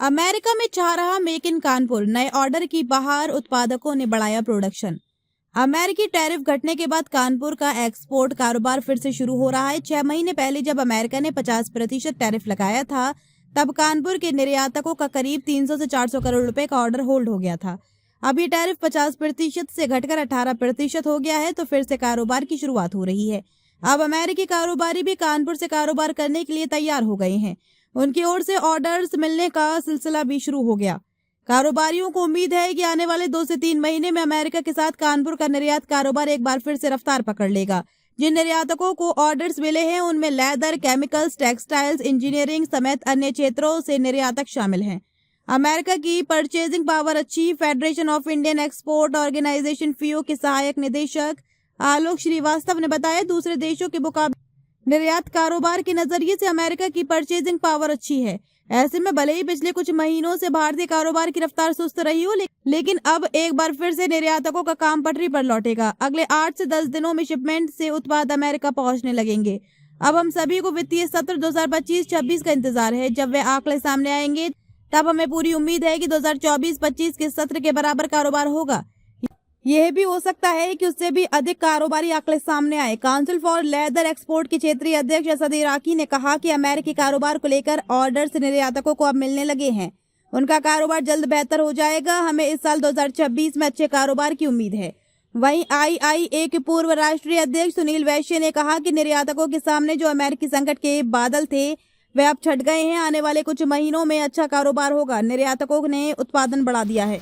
America में छा रहा मेक इन कानपुर, नए ऑर्डर की बहार, उत्पादकों ने बढ़ाया प्रोडक्शन। अमेरिकी टैरिफ घटने के बाद कानपुर का एक्सपोर्ट कारोबार फिर से शुरू हो रहा है। 6 महीने पहले जब अमेरिका ने 50% टैरिफ लगाया था, तब कानपुर के निर्यातकों का करीब 300 से 400 करोड़ रुपए का ऑर्डर होल्ड हो गया था। अब ये टैरिफ 50% से घटकर 18% हो गया है, तो फिर से कारोबार की शुरुआत हो रही है। अब अमेरिकी कारोबारी भी कानपुर से कारोबार करने के लिए तैयार हो गए हैं। उनकी ओर से ऑर्डर्स मिलने का सिलसिला भी शुरू हो गया। कारोबारियों को उम्मीद है कि आने वाले 2 से 3 महीने में अमेरिका के साथ कानपुर का निर्यात कारोबार एक बार फिर से रफ्तार पकड़ लेगा। जिन निर्यातकों को ऑर्डर्स मिले हैं, उनमें लेदर, केमिकल्स, टेक्सटाइल्स, इंजीनियरिंग समेत अन्य क्षेत्रों से निर्यातक शामिल हैं। अमेरिका की परचेजिंग पावर अच्छी। Federation of Indian export organisation FIO के सहायक निदेशक आलोक श्रीवास्तव ने बताया, दूसरे देशों के मुकाबले निर्यात कारोबार के नजरिए से अमेरिका की परचेजिंग पावर अच्छी है। ऐसे में भले ही पिछले कुछ महीनों से भारतीय कारोबार की रफ्तार सुस्त रही हो, लेकिन अब एक बार फिर से निर्यातकों का काम पटरी पर लौटेगा। अगले 8 से 10 दिनों में शिपमेंट से उत्पाद अमेरिका पहुंचने लगेंगे। अब हम सभी को वित्तीय सत्र 2025-26 का इंतजार है। जब वे आंकड़े सामने आएंगे, तब हमें पूरी उम्मीद है कि 2024-25 के सत्र के बराबर कारोबार होगा। यह भी हो सकता है कि उससे भी अधिक कारोबारी आंकड़े सामने आए। काउंसिल फॉर लेदर एक्सपोर्ट के क्षेत्रीय अध्यक्ष असद इराकी ने कहा कि अमेरिकी कारोबार को लेकर ऑर्डर्स निर्यातकों को अब मिलने लगे हैं। उनका कारोबार जल्द बेहतर हो जाएगा। हमें इस साल 2026 में अच्छे कारोबार की उम्मीद है। वहीं IIA के पूर्व राष्ट्रीय अध्यक्ष सुनील वैश्य ने कहा कि निर्यातकों के सामने जो अमेरिकी संकट के बादल थे, वे अब छट गए हैं। आने वाले कुछ महीनों में अच्छा कारोबार होगा। निर्यातकों ने उत्पादन बढ़ा दिया है।